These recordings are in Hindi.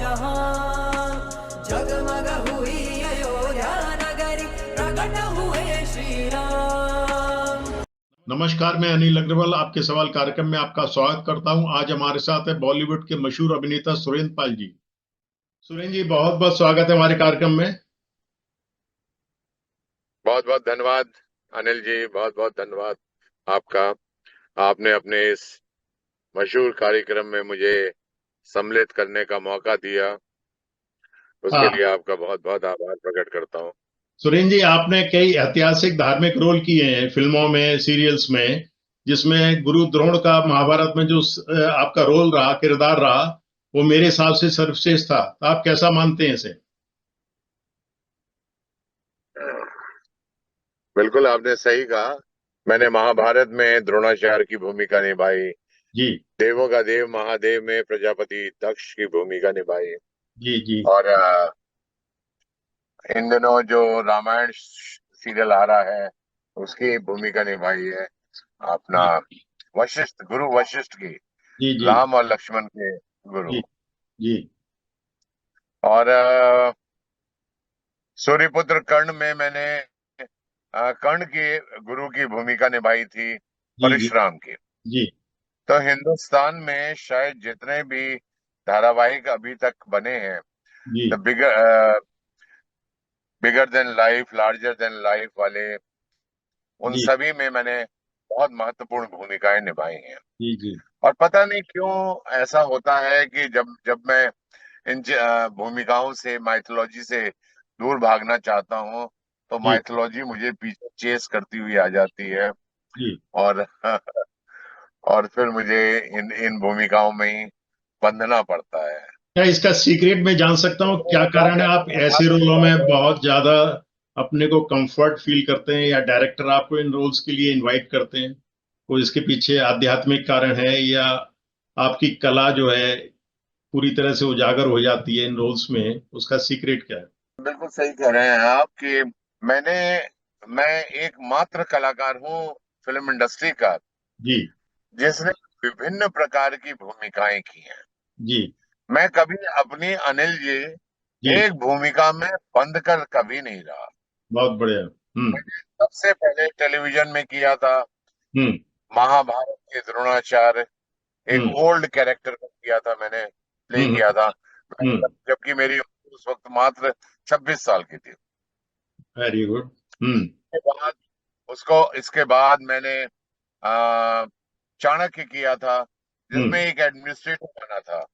जहां, जगमग हुई अयोध्या नगरी, प्रकट हुए श्री राम। नमस्कार, मैं अनिल अग्रवाल आपके सवाल कार्यक्रम में आपका स्वागत करता हूं। आज हमारे साथ है बॉलीवुड के मशहूर अभिनेता सुरेंद्र पाल जी। सुरेंद्र जी, बहुत बहुत स्वागत है हमारे कार्यक्रम में। बहुत बहुत धन्यवाद अनिल जी, बहुत बहुत धन्यवाद आपका। आपने अपने इस मशहूर कार्यक्रम में मुझे सम्मिलित करने का मौका दिया, उसके हाँ, लिए आपका बहुत बहुत आभार प्रकट करता हूँ। सुरेंद्र जी, आपने कई ऐतिहासिक धार्मिक रोल किए हैं फिल्मों में, सीरियल्स में, जिसमें गुरु द्रोण का महाभारत में जो आपका रोल रहा, किरदार रहा, वो मेरे हिसाब से सर्वश्रेष्ठ था। तो आप कैसा मानते हैं इसे? बिल्कुल आपने सही कहा। मैंने महाभारत में द्रोणाचार्य की भूमिका निभाई, जी देवों का देव महादेव में प्रजापति दक्ष की भूमिका निभाई, जी जी और इन दिनों जो रामायण सीरियल आ रहा है उसकी भूमिका निभाई है अपना जी वशिष्ठ, गुरु वशिष्ठ की, जी जी राम और लक्ष्मण के गुरु। जी जी और सूर्यपुत्र कर्ण में मैंने कर्ण के गुरु की भूमिका निभाई थी, जी जी परशुराम की। जी तो हिंदुस्तान में शायद जितने भी धारावाहिक अभी तक बने हैं, जी the bigger than life, larger than life वाले, उन जी सभी में मैंने बहुत महत्वपूर्ण भूमिकाएं निभाई हैं। जी जी और पता नहीं क्यों ऐसा होता है कि जब जब मैं इन भूमिकाओं से, माइथोलॉजी से दूर भागना चाहता हूँ, तो जी माइथोलॉजी मुझे पीछे चेस करती हुई आ जाती है, जी और और फिर मुझे इन इन भूमिकाओं में ही बंधना पड़ता है। क्या इसका सीक्रेट मैं जान सकता हूँ, क्या कारण है आप ऐसे रोलों में बहुत ज्यादा अपने को कंफर्ट फील करते हैं, या डायरेक्टर आपको इन रोल्स के लिए इनवाइट करते हैं? कोई इसके पीछे आध्यात्मिक कारण है, या आपकी कला जो है पूरी तरह से उजागर हो जाती है इन रोल्स में? उसका सीक्रेट क्या है? बिल्कुल सही कह रहे हैं आप कि मैंने मैं एकमात्र कलाकार हूँ फिल्म इंडस्ट्री का जी जिसने विभिन्न प्रकार की भूमिकाएं की हैं। जी मैं कभी अपनी, अनिल जी, जी। एक भूमिका में बंद कर कभी नहीं रहा। बहुत बढ़िया। मैंने सबसे पहले टेलीविजन में किया था हम्म महाभारत के द्रोणाचार्य, एक हम्म ओल्ड कैरेक्टर को किया था मैंने, प्ले हम्म किया था, हम्म। जबकि मेरी उम्र उस वक्त मात्र 26 साल की थी। Very good. इसके बाद इसके बाद मैंने आ, चाणक्य किया था, हम्म। जिसमें एक एडमिनिस्ट्रेटर बना था।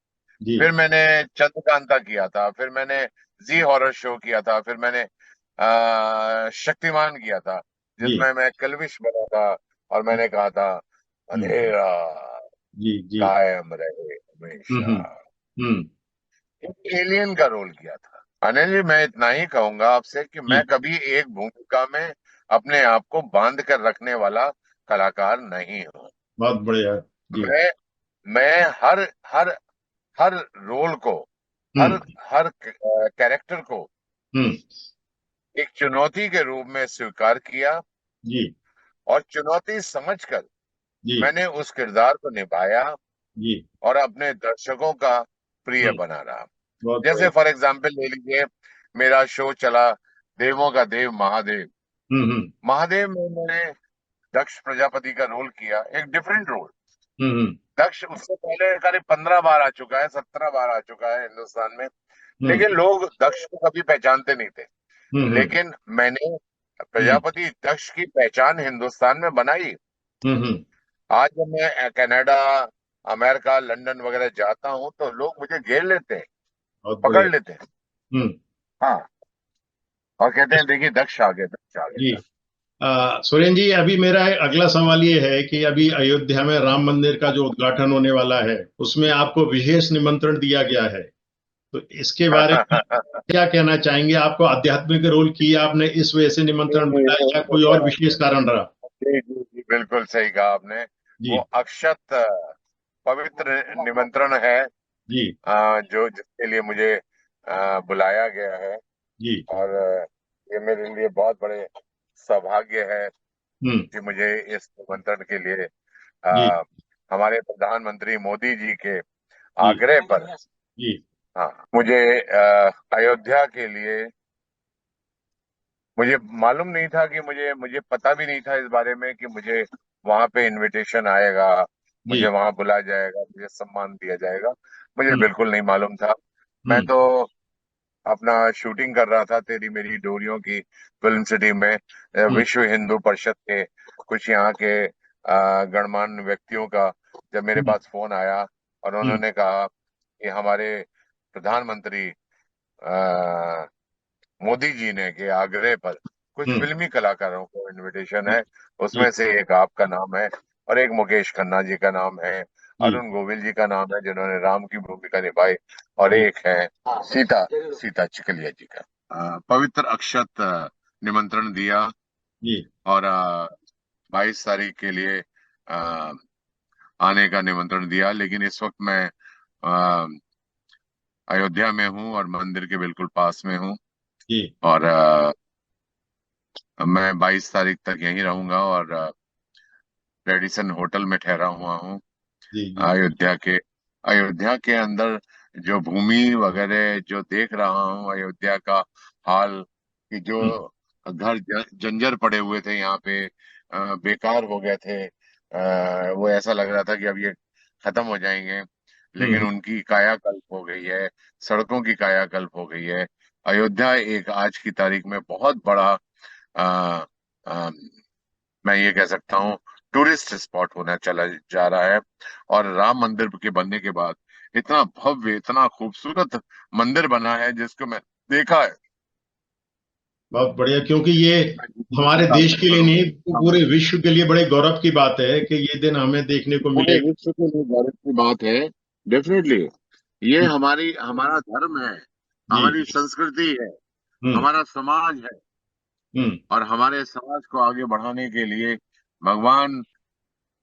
जी फिर मैंने चंद्रकांता किया था, फिर मैंने जी हॉरर शो किया था, फिर मैंने शक्तिमान किया था, जी जिसमें मैं कल्विश बना था, और मैंने कहा था हम्म अंधेरा जी जी। कायम रहे हमेशा। हम्म हम्म एक एलियन का रोल किया था। अनिल जी, मैं इतना ही कहूंगा आपसे कि मैं जी। कभी एक भूमिका में अपने आप को बांध कर रखने वाला कलाकार नहीं हूँ। बहुत बढ़िया। जी। मैं मैं हर हर हर रोल को, हर हम्म हर कैरेक्टर को हम्म। एक चुनौती के रूप में स्वीकार किया, जी और चुनौती समझकर जी मैंने उस किरदार को निभाया, जी। और अपने दर्शकों का प्रिय हम्म। बना रहा। बहुत जैसे बढ़िया। फॉर एग्जाम्पल ले लीजिए, मेरा शो चला देवों का देव महादेव। हम्म। महादेव में मैंने दक्ष प्रजापति का रोल किया, एक डिफरेंट रोल। हम्म दक्ष उससे पहले करीब 15 बार आ चुका है, 17 बार आ चुका है हिंदुस्तान में, हम्म लेकिन लोग दक्ष को कभी पहचानते नहीं थे। हम्म लेकिन मैंने हम्म प्रजापति दक्ष की पहचान हिंदुस्तान में बनाई। हम्म। आज जब मैं कनाडा, अमेरिका, लंदन वगैरह जाता हूँ, तो लोग मुझे घेर लेते हैं, बहुत पकड़ बढ़िया। लेते हैं। हम्म। हाँ, और कहते हैं देखिए दक्ष आ गया, दक्ष आ जी। गया। सुरेंद्र जी, अभी मेरा अगला सवाल ये है कि अभी अयोध्या में राम मंदिर का जो उद्घाटन होने वाला है, उसमें आपको विशेष निमंत्रण दिया गया है। तो इसके बारे में क्या कहना चाहेंगे? आपको आध्यात्मिक रोल किया आपने, इस वजह से निमंत्रण मिला, या कोई और विशेष कारण रहा? जी जी जी, बिल्कुल सही कहा आपने। वो जी अक्षत पवित्र निमंत्रण है, जी जो जिसके लिए मुझे बुलाया गया है। जी। और ये मेरे लिए बहुत बड़े सौभाग्य है हम्म। कि मुझे इस निमंत्रण के लिए जी हमारे प्रधानमंत्री मोदी जी के जी आग्रह पर जी हाँ, मुझे अयोध्या के लिए मुझे मालूम नहीं था कि मुझे पता भी नहीं था इस बारे में कि मुझे वहां पे इनविटेशन आएगा, मुझे जी। वहां बुलाया जाएगा, मुझे सम्मान दिया जाएगा। मुझे हम्म। बिल्कुल नहीं मालूम था। मैं हम्म। तो अपना शूटिंग कर रहा था तेरी मेरी डोरियों की फिल्म सिटी में। हम्म। विश्व हिंदू परिषद के कुछ यहाँ के गणमान्य व्यक्तियों का जब मेरे हम्म। पास फोन आया और हम्म। उन्होंने कहा कि हमारे प्रधानमंत्री मोदी जी ने के आग्रह पर कुछ हम्म। फिल्मी कलाकारों को इनविटेशन जी। है, जी। उसमें से एक आपका नाम है और एक मुकेश खन्ना जी का नाम है, जी। अरुण गोविल जी का नाम है जिन्होंने राम की भूमिका निभाई, और जी। एक है सीता सीता चिकलिया जी का। पवित्र अक्षत निमंत्रण दिया जी। और 22 तारीख के लिए अ, आने का निमंत्रण दिया, लेकिन इस वक्त मैं अ, अयोध्या में हूँ और मंदिर के बिल्कुल पास में हूँ। जी। और मैं 22 तारीख तक यहीं रहूंगा और रेडिसन होटल में ठहरा हुआ हूँ। जी। जी। अयोध्या के अंदर जो भूमि वगैरह जो देख रहा हूँ, अयोध्या का हाल कि जो हम्म। घर जंजर पड़े हुए थे यहाँ पे, बेकार हो गए थे, वो ऐसा लग रहा था कि अब ये खत्म हो जाएंगे, लेकिन हम्म। उनकी कायाकल्प हो गई है, सड़कों की कायाकल्प हो गई है। अयोध्या एक आज की तारीख में बहुत बड़ा आ, आ, मैं ये कह सकता हूँ टूरिस्ट स्पॉट होना चला जा रहा है। और राम मंदिर के बनने के बाद इतना भव्य इतना खूबसूरत मंदिर बना है जिसको मैं देखा है। बहुत बढ़िया, क्योंकि ये मैं जितनी भी हमारे देश तारीफ के लिए करूं नहीं, कम है। पूरे विश्व के लिए बड़े गौरव की बात है कि ये दिन हमें देखने को पूरे मिलेगा। विश्व के लिए गौरव की बात है। डेफिनेटली ये हम्म। हमारा धर्म है, जी। हमारी संस्कृति है, हम्म। हमारा समाज है। हम्म। और हमारे समाज को आगे बढ़ाने के लिए भगवान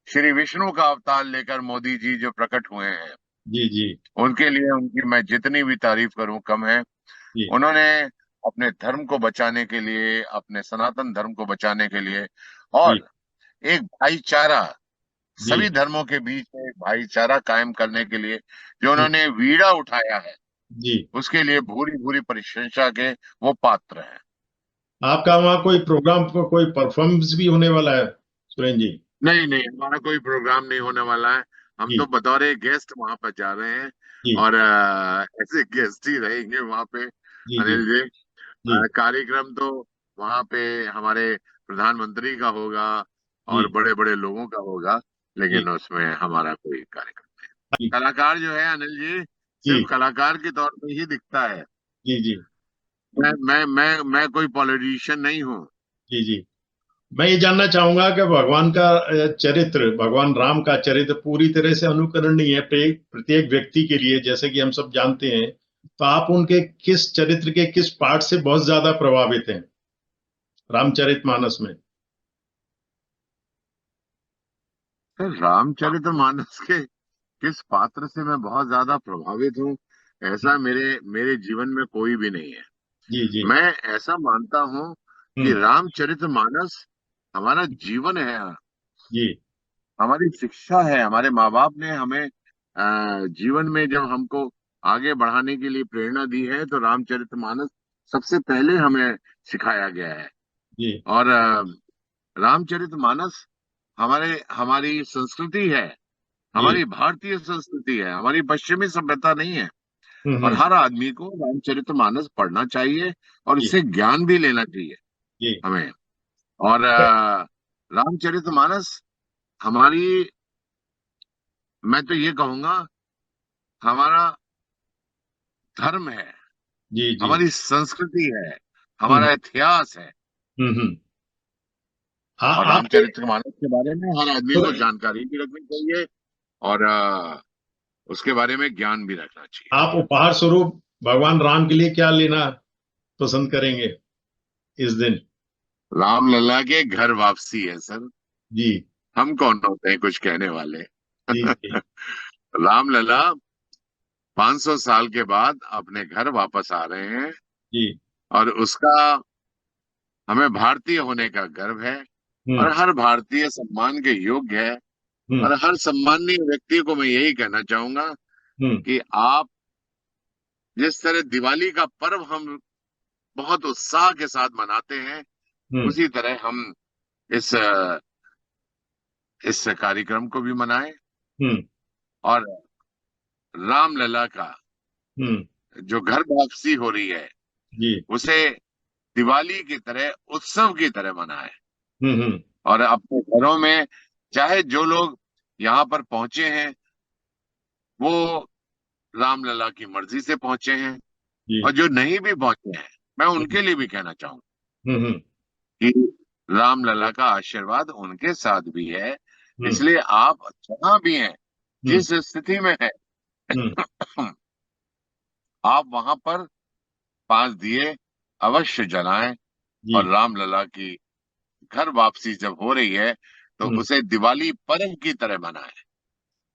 श्री विष्णु का अवतार लेकर मोदी जी जो प्रकट हुए हैं, जी। जी। उनके लिए उनकी मैं जितनी भी तारीफ करूं कम है। जी। उन्होंने अपने धर्म को बचाने के लिए, अपने सनातन धर्म को बचाने के लिए जी। और एक भाईचारा, जी। सभी धर्मों के बीच में एक भाईचारा कायम करने के लिए जो हम्म। उन्होंने बीड़ा उठाया है, जी। उसके लिए भूरी भूरी प्रशंसा के वो पात्र हैं। आपका वहाँ कोई प्रोग्राम, कोई परफॉर्मेंस भी होने वाला है सुरेंद्र जी? नहीं नहीं, हमारा कोई प्रोग्राम नहीं होने वाला है। हम तो जी। बतौर गेस्ट वहां पर जा रहे हैं जी। और ऐसे गेस्ट ही रहेंगे वहां पे, जी। जी। अनिल जी। जी। कार्यक्रम तो वहां पे हमारे प्रधानमंत्री का होगा और जी। बड़े बड़े लोगों का होगा, जी। लेकिन उसमें हमारा कोई कार्यक्रम नहीं। जी। कलाकार जो है अनिल जी सिर्फ जी। कलाकार के तौर पे ही दिखता है। जी। जी। मैं कोई पॉलिटिशियन नहीं हूँ। जी। जी। मैं ये जानना चाहूंगा कि भगवान का चरित्र, भगवान राम का चरित्र पूरी तरह से अनुकरणीय है प्रत्येक प्रत्येक व्यक्ति के लिए, जैसे कि हम सब जानते हैं। तो आप उनके किस चरित्र के किस पार्ट से बहुत ज्यादा प्रभावित हैं रामचरितमानस में? सर, रामचरितमानस के किस पात्र से मैं बहुत ज्यादा प्रभावित हूँ, ऐसा मेरे मेरे जीवन में कोई भी नहीं है। जी। जी। मैं ऐसा मानता हूँ कि हम्म। रामचरितमानस हमारा जीवन है, जी। हमारी शिक्षा है। हमारे माँ बाप ने हमें जीवन में जब हमको आगे बढ़ाने के लिए प्रेरणा दी है तो रामचरितमानस सबसे पहले हमें सिखाया गया है। जी। और रामचरितमानस हमारे हमारी संस्कृति है, जी। हमारी भारतीय संस्कृति है, हमारी पश्चिमी सभ्यता नहीं है। हम्म। और हम्म। हर आदमी को रामचरितमानस पढ़ना चाहिए और जी। इससे ज्ञान भी लेना चाहिए जी। हमें। और रामचरितमानस हमारी, मैं तो ये कहूंगा, हमारा धर्म है, जी। जी। हमारी संस्कृति है, हम्म। हमारा इतिहास है। हम्म। हाँ, और आपके रामचरितमानस के बारे में हर आदमी तो को जानकारी भी रखनी चाहिए और उसके बारे में ज्ञान भी रखना चाहिए। आप उपहार स्वरूप भगवान राम के लिए क्या लेना पसंद करेंगे इस दिन? राम लला के घर वापसी है सर। जी। हम कौन होते हैं कुछ कहने वाले। जी। जी। राम लला 500 साल के बाद अपने घर वापस आ रहे हैं जी। और उसका हमें भारतीय होने का गर्व है। और हम्म। हर भारतीय सम्मान के योग्य है। हम्म। और हर सम्मानीय व्यक्ति को मैं यही कहना चाहूंगा हम्म। कि आप जिस तरह दिवाली का पर्व हम बहुत उत्साह के साथ मनाते हैं, हम्म। उसी तरह हम इस इस कार्यक्रम को भी मनाएं हम्म। और रामलला का हम्म। जो घर वापसी हो रही है जी। उसे दिवाली की तरह, उत्सव की तरह मनाएं। हम्म। हम्म। और अपने घरों में, चाहे जो लोग यहाँ पर पहुंचे हैं वो रामलला की मर्जी से पहुंचे हैं, जी। और जो नहीं भी पहुंचे हैं मैं उनके लिए भी कहना चाहूंगा हम्म। हम्म। कि रामलला का आशीर्वाद उनके साथ भी है। हम्म। इसलिए आप जहां भी हैं, हम्म। जिस स्थिति में है, हम्म। आप वहां पर 5 दिए अवश्य जलाएं। और जी। रामलला की घर वापसी जब हो रही है तो हम्म। उसे दिवाली पर्व की तरह मनाएं।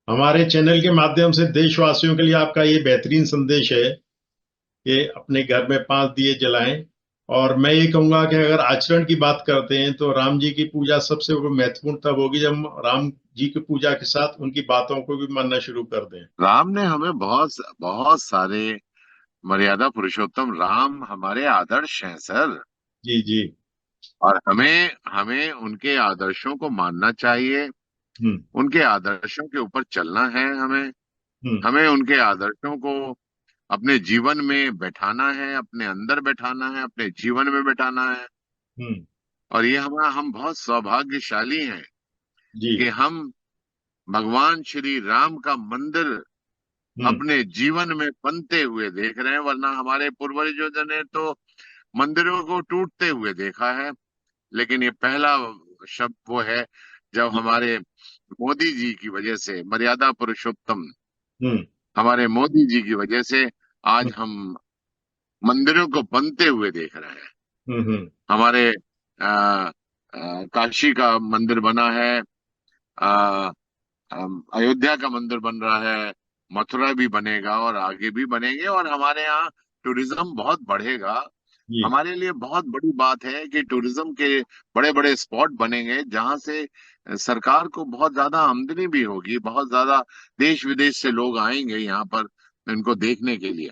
हमारे चैनल के माध्यम से देशवासियों के लिए आपका ये बेहतरीन संदेश है कि अपने घर में 5 दिए जलाएं। और मैं ये कहूंगा कि अगर आचरण की बात करते हैं तो राम जी की पूजा सबसे महत्वपूर्ण तब होगी जब हम राम जी की पूजा के साथ उनकी बातों को भी मानना शुरू कर दें। राम ने हमें बहुत बहुत सारे, मर्यादा पुरुषोत्तम राम हमारे आदर्श हैं सर। जी। जी। और हमें हमें उनके आदर्शों को मानना चाहिए, हम्म। उनके आदर्शों के ऊपर चलना है। हमें हम्म। हमें उनके आदर्शों को अपने जीवन में बैठाना है, अपने अंदर बैठाना है, अपने जीवन में बैठाना है। हम्म। और ये हम बहुत सौभाग्यशाली हैं जी। कि हम भगवान श्री राम का मंदिर हम्म। अपने जीवन में बनते हुए देख रहे हैं, वरना हमारे पूर्वजों ने तो मंदिरों को टूटते हुए देखा है। लेकिन ये पहला शब्द वो है जब जी। हमारे मोदी जी की वजह से, मर्यादा पुरुषोत्तम हम्म। हमारे मोदी जी की वजह से हम्म। आज हम मंदिरों को बनते हुए देख रहे हैं। हम्म। हम्म। हमारे काशी का मंदिर बना है, आ, अयोध्या का मंदिर बन रहा है, मथुरा भी बनेगा और आगे भी बनेंगे, और हमारे यहाँ टूरिज्म बहुत बढ़ेगा। जी। हमारे लिए बहुत बड़ी बात है कि टूरिज्म के बड़े बड़े स्पॉट बनेंगे जहां से सरकार को बहुत ज्यादा आमदनी भी होगी, बहुत ज्यादा देश विदेश से लोग आएंगे यहाँ पर इनको देखने के लिए,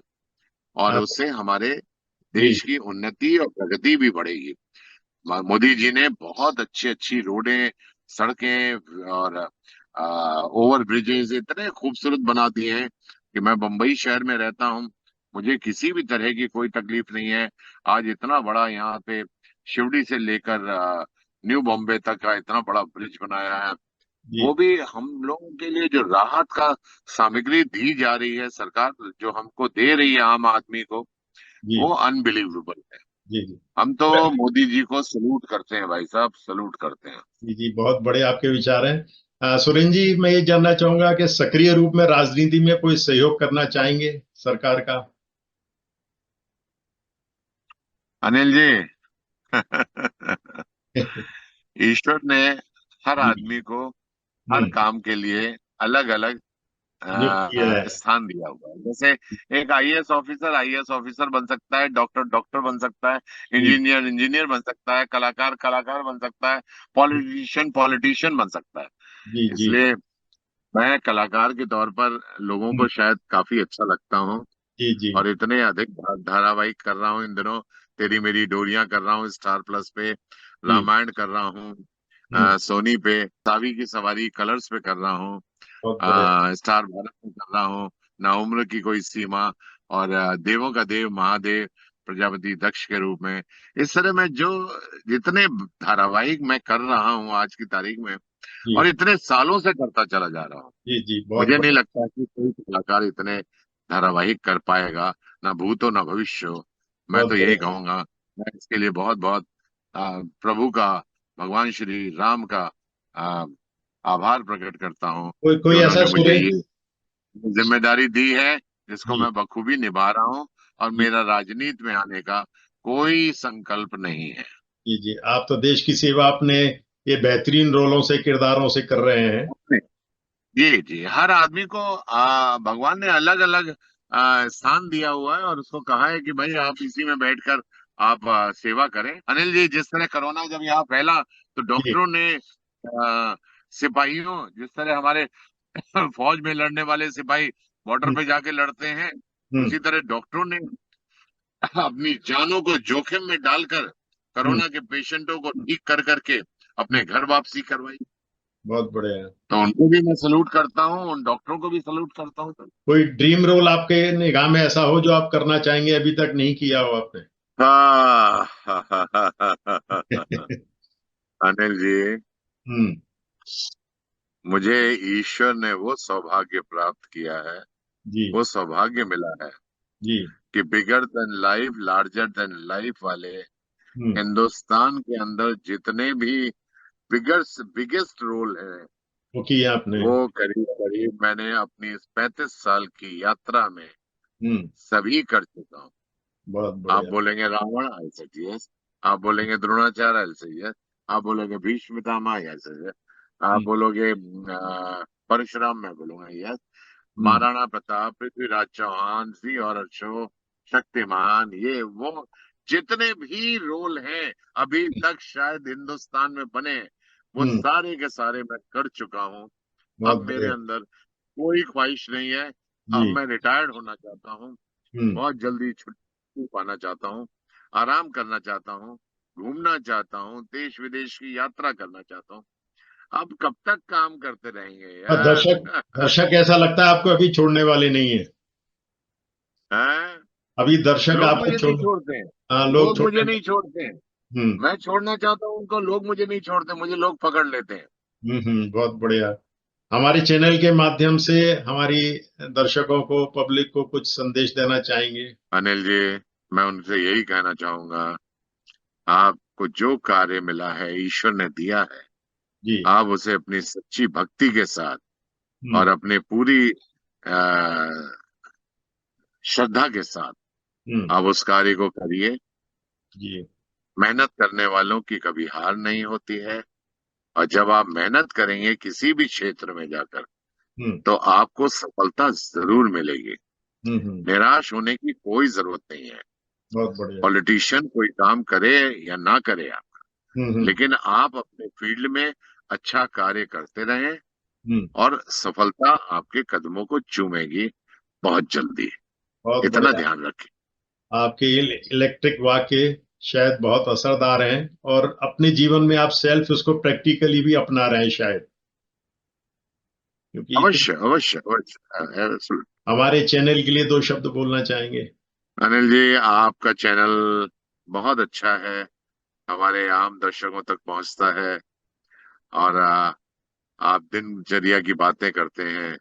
और आप। उससे हमारे जी। देश की उन्नति और प्रगति भी बढ़ेगी। मोदी जी ने बहुत अच्छी अच्छी रोडें, सड़कें और ओवर ब्रिजेस इतने खूबसूरत बना दिए हैं कि मैं बम्बई शहर में रहता हूँ, मुझे किसी भी तरह की कोई तकलीफ नहीं है। आज इतना बड़ा यहाँ पे शिवड़ी से लेकर न्यू बॉम्बे तक का इतना बड़ा ब्रिज बनाया है। जी। वो भी हम लोगों के लिए जो राहत का सामग्री दी जा रही है, सरकार जो हमको दे रही है आम आदमी को, जी। वो अनबिलीवेबल है। जी। जी। हम तो मोदी जी को सलूट करते हैं भाई साहब, सलूट करते हैं। जी। जी, बहुत बड़े आपके विचार हैं। सुरेंद्र जी, मैं ये जानना चाहूंगा कि सक्रिय रूप में राजनीति में कोई सहयोग करना चाहेंगे सरकार का? अनिल जी, ईश्वर ने हर जी। आदमी को हर हम्म। काम के लिए अलग अलग नियुक्त किया है। स्थान दिया हुआ है। जैसे एक आईएएस ऑफिसर बन सकता है, डॉक्टर डॉक्टर बन सकता है, जी। इंजीनियर इंजीनियर बन सकता है, कलाकार कलाकार बन सकता है, पॉलिटिशियन पॉलिटिशियन बन सकता है। जी। जी। इसलिए मैं कलाकार के तौर पर लोगों हम्म। को शायद काफी अच्छा लगता हूँ, जी। जी। और इतने अधिक धारावाहिक कर रहा हूँ इन दिनों। तेरी मेरी डोरियां कर रहा हूँ स्टार प्लस पे, जी। रामायण कर रहा हूँ हम्म। सोनी पे, सावी की सवारी कलर्स पे कर रहा हूँ, बहुत बढ़िया। स्टार भारत में कर रहा हूँ, ना उम्र की कोई सीमा, और देवों का देव महादेव प्रजापति दक्ष के रूप में। इस तरह मैं जो जितने धारावाहिक मैं कर रहा हूँ आज की तारीख में, और जी। इतने सालों से करता चला जा रहा हूँ, जी। जी, बहुत मुझे नहीं बढ़िया। लगता कि कोई कलाकार इतने धारावाहिक कर पाएगा, ना भूत हो ना भविष्य हो। मैं बहुत तो यही बढ़िया। कहूंगा, मैं इसके लिए बहुत बहुत प्रभु का, भगवान श्री राम का आ, आभार प्रकट करता हूँ कोई कि कोई ऐसा उन्होंने मुझे सुरेंद्र ये जी। जिम्मेदारी दी है जिसको जी। मैं बखूबी निभा रहा हूँ, और जी। मेरा राजनीति में आने का कोई संकल्प नहीं है। जी। जी, आप तो देश की सेवा अपने ये बेहतरीन रोलों से, किरदारों से कर रहे हैं। जी जी, हर आदमी को भगवान ने अलग अलग स्थान दिया हुआ है, और उसको कहा है कि भाई आप इसी में बैठकर आप सेवा करें। अनिल जी, जिस तरह कोरोना जब यहाँ फैला तो जी। डॉक्टरों ने सिपाहियों, जिस तरह हमारे फौज में लड़ने वाले सिपाही बॉर्डर पे जाके लड़ते हैं, उसी तरह डॉक्टरों ने अपनी जानों को जोखिम में डालकर कोरोना के पेशेंटों को ठीक कर करके अपने घर वापसी करवाई। बहुत बढ़िया। तो उनको भी मैं सलूट करता हूँ, उन डॉक्टरों को भी सलूट करता हूँ। कोई ड्रीम रोल आपके निगाह में ऐसा हो जो आप करना चाहेंगे, अभी तक नहीं किया हो आपने? अनिल जी, हम्म। मुझे ईश्वर ने वो सौभाग्य प्राप्त किया है, जी वो सौभाग्य मिला है जी। कि बिगर than life larger than life वाले हम्म। हिंदुस्तान के अंदर जितने भी बिगेस्ट रोल है, वो किया आपने। वो करीब करीब मैंने अपनी इस 35 साल की यात्रा में हम्म। सभी कर चुका हूँ। बहुत आप बढ़िया। बोलेंगे रावण, आई सेड यस। आप बोलेंगे द्रोणाचार्य, आई सेड यस। आप बोलोगे Bhishma Pitamah, I said yes. आप हम्म। बोलोगे परशुराम, मैं बोलूंगा यस। हम्म। महाराणा प्रताप, पृथ्वीराज चौहान, सिंह और अशोक, शक्तिमान, ये वो जितने भी रोल हैं अभी तक शायद हिंदुस्तान में बने हैं, वो हम्म। सारे के सारे मैं कर चुका हूँ। बहुत अब मेरे बढ़िया। अंदर कोई ख्वाहिश नहीं है। अब जी। मैं रिटायर्ड होना चाहता हूँ, हम्म। बहुत जल्दी छुट्टी पाना चाहता हूँ, आराम करना चाहता हूँ, घूमना चाहता हूँ, देश विदेश की यात्रा करना चाहता हूँ। अब कब तक काम करते रहेंगे और यार? दर्शक दर्शक ऐसा लगता है आपको अभी छोड़ने वाले नहीं है? हैं? अभी दर्शक लोग आपको मुझे नहीं छोड़। छोड़ते हैं, हाँ, लोग लोग मुझे छोड़ने। नहीं छोड़ते हैं। हम्म। मैं छोड़ना चाहता हूँ उनको, लोग मुझे नहीं छोड़ते, मुझे लोग पकड़ लेते हैं। बहुत बढ़िया। हमारे चैनल के माध्यम से हमारी दर्शकों को, पब्लिक को कुछ संदेश देना चाहेंगे? अनिल जी, मैं उनसे यही कहना चाहूंगा, आपको जो कार्य मिला है, ईश्वर ने दिया है, जी। आप उसे अपनी सच्ची भक्ति के साथ और हम्म। अपनी पूरी अ, श्रद्धा के साथ हम्म। आप उस कार्य को करिए। जी। मेहनत करने वालों की कभी हार नहीं होती है, और जब आप मेहनत करेंगे किसी भी क्षेत्र में जाकर, हम्म। तो आपको सफलता जरूर मिलेगी। हम्म। निराश होने की कोई जरूरत नहीं है। बहुत बढ़िया। पॉलिटिशियन कोई काम करे या ना करे आप, हम्म। लेकिन आप अपने फील्ड में अच्छा कार्य करते रहें, हम्म। और सफलता आपके कदमों को चूमेगी बहुत जल्दी। बहुत इतना बढ़िया। ध्यान रखें। आपके इलेक्ट्रिक वाक्य शायद बहुत असरदार हैं, और अपने जीवन में आप सेल्फ उसको प्रैक्टिकली भी अपना रहे हैं शायद, क्योंकि अवश्य अवश्य अवश्य। हमारे चैनल के लिए दो शब्द बोलना चाहेंगे? अनिल जी, आपका चैनल बहुत अच्छा है, हमारे आम दर्शकों तक पहुंचता है, और आप दिनचर्या की बातें करते हैं,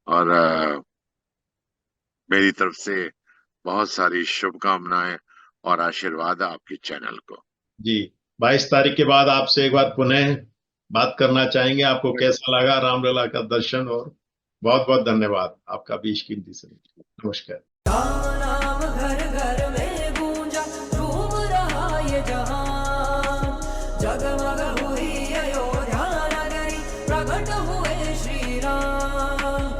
और मेरी तरफ से बहुत सारी शुभकामनाएं और आशीर्वाद आपके चैनल को। जी। 22 तारीख के बाद आपसे एक बार पुनः बात करना चाहेंगे। आपको कैसा लगा रामलला का दर्शन? और बहुत बहुत धन्यवाद आपका भी, कीमती समय। नमस्कार।